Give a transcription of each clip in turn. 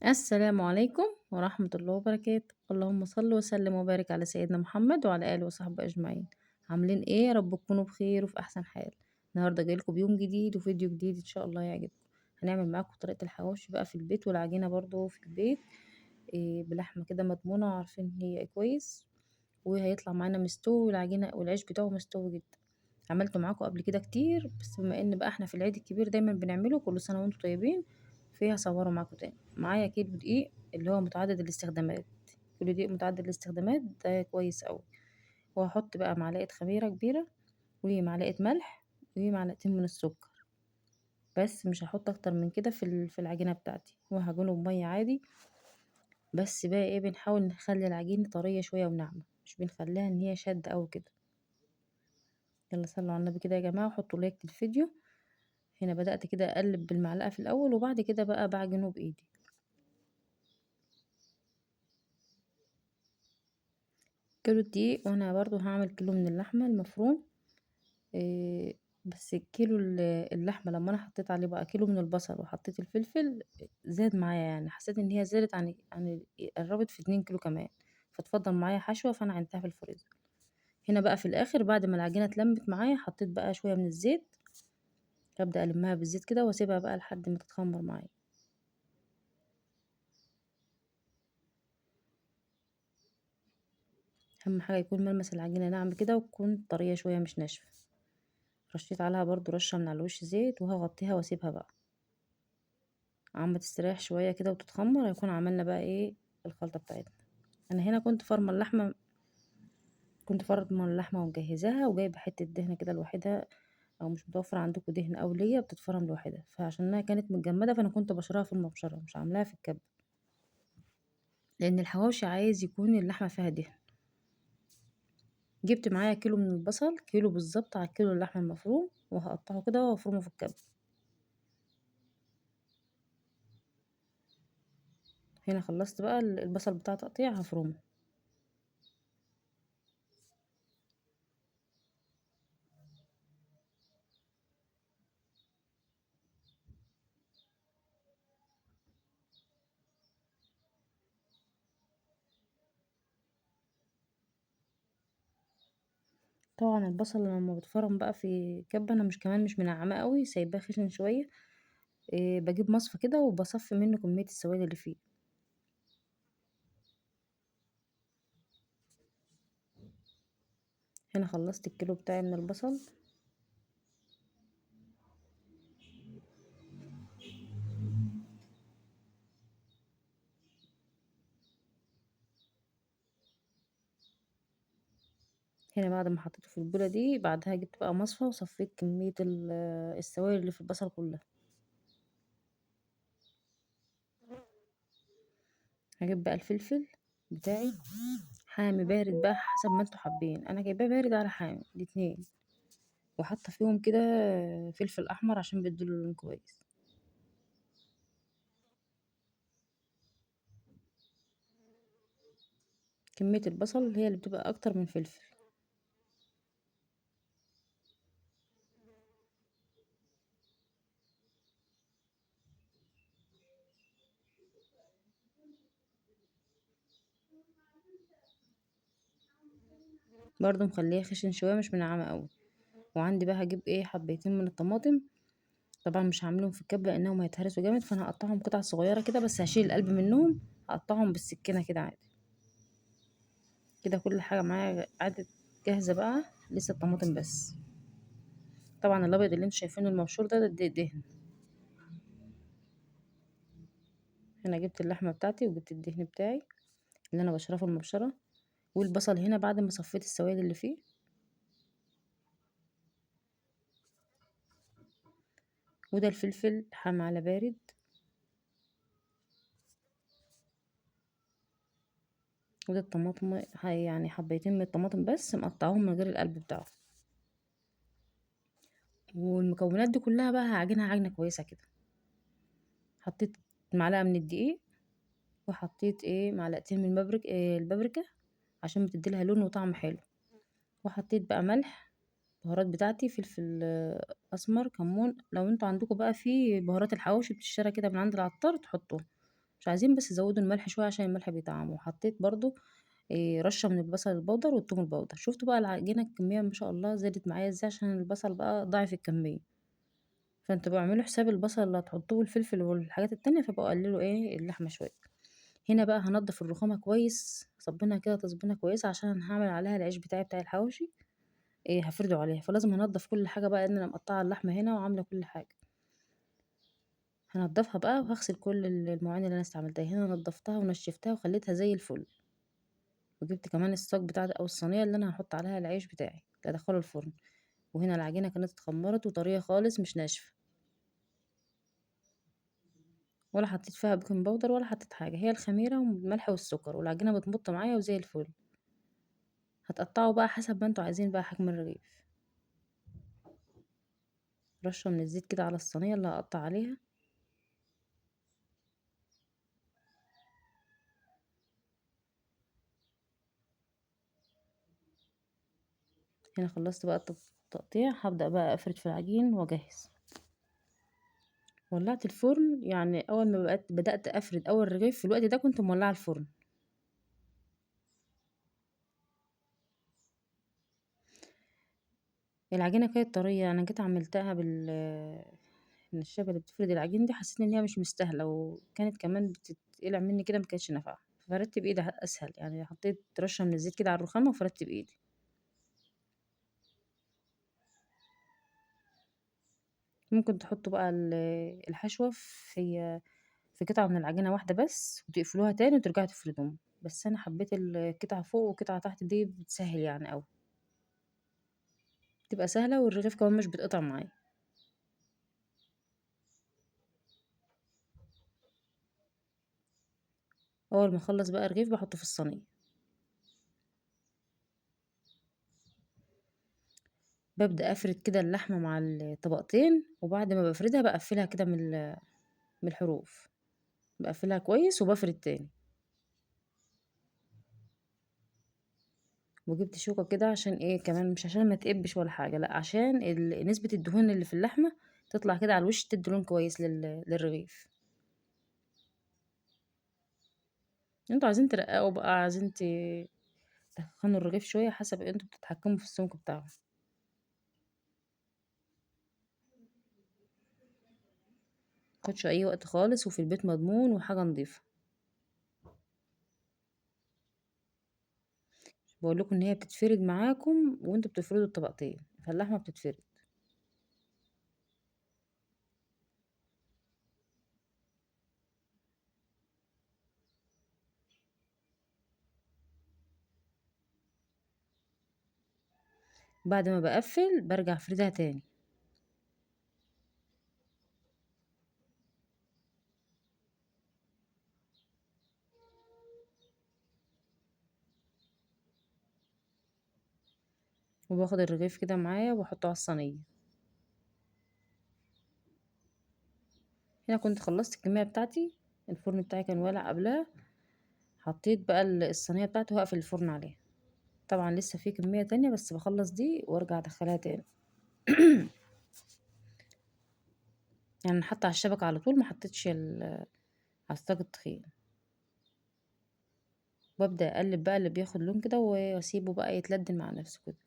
السلام عليكم ورحمة الله وبركاته. اللهم صل وسلم وبارك على سيدنا محمد وعلى آله وصحبه أجمعين. عاملين ايه؟ يا رب تكونوا بخير وفي أحسن حال. النهاردة جايلكم بيوم جديد وفيديو جديد إن شاء الله يعجبكم. هنعمل معاكم طريقة الحواوشي بقى في البيت والعجينة برضو في البيت. إيه، بلحمة كده مضمونة وعارفين هي كويس، وهيطلع معانا مستوي والعجينة والعيش بتاعه مستوي جدا. عملته معاكم قبل كده كتير، بس بما ان بقى احنا في العيد الكبير دايما بنعمله كل سنة وانتم طيبين، فيه هصوره معاكم تاني. معايا كيلو دقيق اللي هو متعدد الاستخدامات. كيلو دقيق متعدد الاستخدامات ده كويس اوي. وهحط بقى معلقة خميرة كبيرة، ومعلقة ملح، ومعلقتين من السكر. بس مش هحط اكتر من كده في العجينة بتاعتي، وهعجنه بمية عادي. بس بقى ايه، بنحاول نخلي العجينة طرية شوية وناعمة، مش بنخليها ان هي شادة اوي كده. يلا صلوا على النبي كده يا جماعة، وحطوا لايك للفيديو. هنا بدأت كده اقلب بالمعلقة في الاول، وبعد كده بقى بعجنه بايدي. كيلو دقيق، وانا برضو هعمل كيلو من اللحمة المفروم. إيه، بس كيلو اللحمة لما انا حطيت عليه بقى كيلو من البصل وحطيت الفلفل، زاد معايا، يعني حسيت ان هي زادت عن قربت في 2 كيلو كمان. فتفضل معايا حشوة، فانا عينتها في الفريزر. هنا بقى في الاخر بعد ما العجينة اتلمت معايا، حطيت بقى شوية من الزيت. هبدأ المها بالزيت كده واسيبها بقى لحد ما تتخمر معايا. اهم حاجة يكون ملمس العجينة ناعم كده، وتكون طرية شوية مش ناشفة. رشيت عليها برضو رشة من على الوش زيت، وهغطيها واسيبها بقى عم تستريح شوية كده وتتخمر. هيكون عملنا بقى ايه الخلطة بتاعتنا. انا هنا كنت فرمة اللحمة ومجهزاها، وجايبة حتة دهنة كده لوحدها. او مش متوفر عندكم دهن او ليا بتتفرم لوحدها، فعشان انها كانت متجمدة فانا كنت بشرها في المبشرة، مش عاملاها في الكب. لان الحواوشي عايز يكون اللحمة فيها دهن. جبت معايا كيلو من البصل، كيلو بالظبط على كيلو اللحمة المفروم، وهقطعه كده وافرمه في الكب. هنا خلصت بقى البصل بتاع تقطيع، هفرمه. طبعا البصل لما بتفرم بقى في كب، انا مش منعماه قوي، سايباه خشن شويه. إيه، بجيب مصفى كده وبصفي منه كميه السوائل اللي فيه. هنا خلصت الكيلو بتاعي من البصل. هنا بعد ما حطيته في البوله دي، بعدها جبت بقى مصفى وصفيت كميه السوائل اللي في البصل كلها. هجيب بقى الفلفل بتاعي، حامي بارد بقى حسب ما انتوا حابين. انا جايباه بارد على حامي الاتنين، وحاطه فيهم كده فلفل احمر عشان بيديله لون كويس. كميه البصل هي اللي بتبقى اكتر من فلفل. برضو مخليه خشن شويه، مش منعمه قوي. وعندي بقى هجيب ايه حبيتين من الطماطم. طبعا مش هعملهم في الكب لانهم هيتهرسوا جامد، فانا هقطعهم قطع صغيره كده، بس هشيل القلب منهم. هقطعهم بالسكينه كده عادي. كده كل حاجه معايا عادت جاهزه بقى. لسه الطماطم بس. طبعا الابيض اللي انتوا شايفينه المبشور ده دهن. هنا جبت اللحمه بتاعتي وجبت الدهن بتاعي اللي انا بشرفه في المبشره. والبصل هنا بعد ما صفيت السوائل اللي فيه. وده الفلفل حامي على بارد. وده الطماطم يعني حبيتين من الطماطم بس مقطعهم من غير القلب بتاعه. والمكونات دي كلها بقى هعجنها عجنه كويسه كده. حطيت معلقه من الدقيق، وحطيت ايه معلقتين من البابريكا عشان بتديلها لون وطعم حلو. وحطيت بقى ملح، بهارات بتاعتي، فلفل اسمر، كمون. لو انتوا عندكم بقى في بهارات الحواوشي بتشترى كده من عند العطار تحطوها، مش عايزين بس زودوا الملح شوية عشان الملح بيطعمه. وحطيت برضو رشة من البصل البودر والثوم البودر. شفتوا بقى العجينة الكمية ما شاء الله زادت معايا ازاي، عشان البصل بقى ضاعف الكمية. فانتوا بقى اعملوا حساب البصل اللي هتحطوه والفلفل والحاجات التانية، فبقوا قللوا اللحمة شوية. هنا بقى هنضف الرخامة كويس، صبنها كده تصبينة كويسة، عشان انا هعمل عليها العيش بتاعي بتاع الحواوشي. هفرده عليها، فلازم هنضف كل حاجة بقى، ان انا مقطعة اللحمة هنا وعاملة كل حاجة. هنضفها بقى وهغسل كل المواعين اللي انا استعملتها هنا، نضفتها ونشفتها وخليتها زي الفل. وجبت كمان الصاج بتاعتي او الصينية اللي انا هحط عليها العيش بتاعي اللي ادخله الفرن. وهنا العجينة كانت اتخمرت وطرية خالص مش ناشفة، ولا حطيت فيها بيكنج باودر ولا حطيت حاجة، هي الخميرة والملح والسكر، والعجينة بتمط معايا وزي الفل. هتقطعوا بقى حسب ما انتوا عايزين بقى حجم الرغيف. رشة من الزيت كده على الصينية اللي هقطع عليها. هنا خلصت بقى التقطيع، هبدأ بقى افرد في العجين واجهز. ولعت الفرن، يعني اول ما بدأت افرد اول رغيف في الوقت ده كنت مولعة الفرن. العجينة كانت طرية، انا جيت عملتها النشابة اللي بتفرد العجين دي، حسيت ان هي مش مستاهلة، وكانت كمان بتتقلع مني كده، ما كانتش نافعة. فردت بايدي اسهل، يعني حطيت رشة من الزيت كده على الرخامة وفردت بايدي. ممكن تحطوا بقى الحشوة في قطعة من العجينة واحدة بس، وتقفلوها تاني وترجعوا تفردوهم. بس انا حبيت القطعة فوق وقطعة تحت، دي بتسهل يعني اوي، بتبقى سهلة، والرغيف كمان مش بتقطع معايا. اول ما اخلص بقى الرغيف بحطه في الصينية. ببدأ افرد كده اللحمة مع الطبقتين، وبعد ما بفردها بقفلها كده من الحروف. بقفلها كويس وبفرد تاني. وجبت شوكة كده عشان كمان، مش عشان ما تقبش ولا حاجة، لا عشان نسبة الدهون اللي في اللحمة تطلع كده على الوش، تدي لون كويس للرغيف. انتوا عايزين ترققوا بقى، عايزين تخنوا الرغيف شوية، حسب انتوا بتتحكموا في السمك بتاعه. متاخدش اي وقت خالص، وفي البيت مضمون وحاجة نظيفة. بقول لكم ان هي بتتفرد معاكم وانتوا بتفردوا الطبقتين، فاللحمة بتتفرد. بعد ما بقفل برجع افردها تاني. وباخد الرغيف كده معايا واحطه على الصينية. هنا كنت خلصت الكمية بتاعتي، الفرن بتاعي كان والع قبلها. حطيت بقى الصينية بتاعته وهقفل الفرن عليها. طبعا لسه في كمية تانية، بس بخلص دي وارجع ادخلها تاني. يعني حتى على الشبكة على طول، ما حطيتش على الصاج التخين. وابدأ اقلب بقى اللي بياخد لون كده، واسيبه بقى يتلدن مع نفسه كده.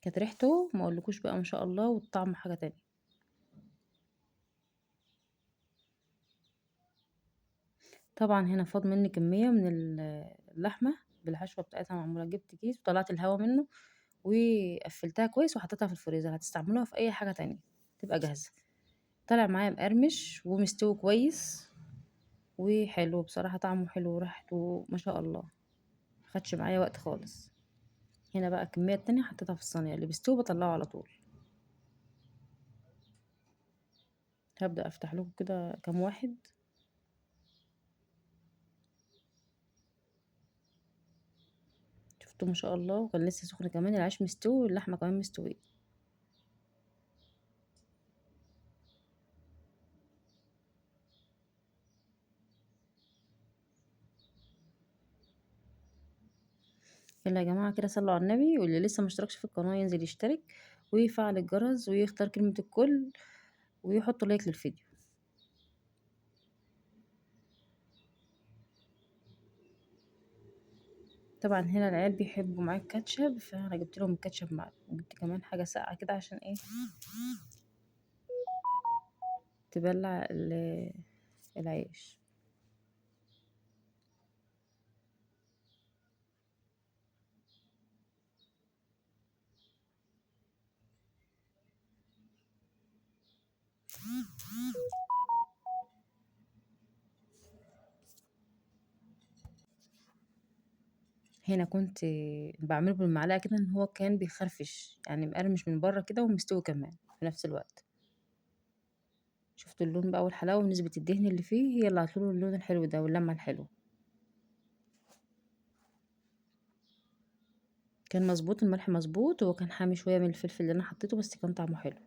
كانت ريحته ما اقولكوش بقى ما شاء الله، والطعم حاجة تانية. طبعا هنا فاض مني كمية من اللحمة بالحشوة بتاعتها معمولة. جبت كيس وطلعت الهوا منه، وقفلتها كويس وحطيتها في الفريزر. هتستعملوها في اي حاجة تانية تبقى جاهزة. طلع معايا مقرمش ومستوي كويس وحلو بصراحة، طعمه حلو وريحته ما شاء الله. مخدش معايا وقت خالص. هنا بقى الكمية التانية حطيتها في الصينية اللي بيستوي، بطلعه على طول. هبدأ افتح لكم كده كام واحد. شفتوا ما شاء الله، وكان لسه سخن كمان، العيش مستوي واللحمة كمان مستوية. يلا يا جماعة كده صلوا على النبي، واللي لسه مشتركش في القناة ينزل يشترك ويفعل الجرس ويختار كلمة الكل، ويحط لايك للفيديو. طبعا هنا العيال بيحبوا معاك كاتشب، فانا جبت لهم الكاتشب معاهم، وجبت كمان حاجه ساقعه كده عشان ايه تبلع العيش. هنا كنت بعمله بالمعلقه كده، ان هو كان بيخرفش يعني، مقرمش من بره كده ومستوي كمان في نفس الوقت. شفت اللون بقى والحلاوه ونسبه الدهن اللي فيه هي اللي عطوله اللون الحلو ده واللمعه الحلوه. كان مظبوط، الملح مظبوط، وهو كان حامي شويه من الفلفل اللي انا حطيته، بس كان طعمه حلو.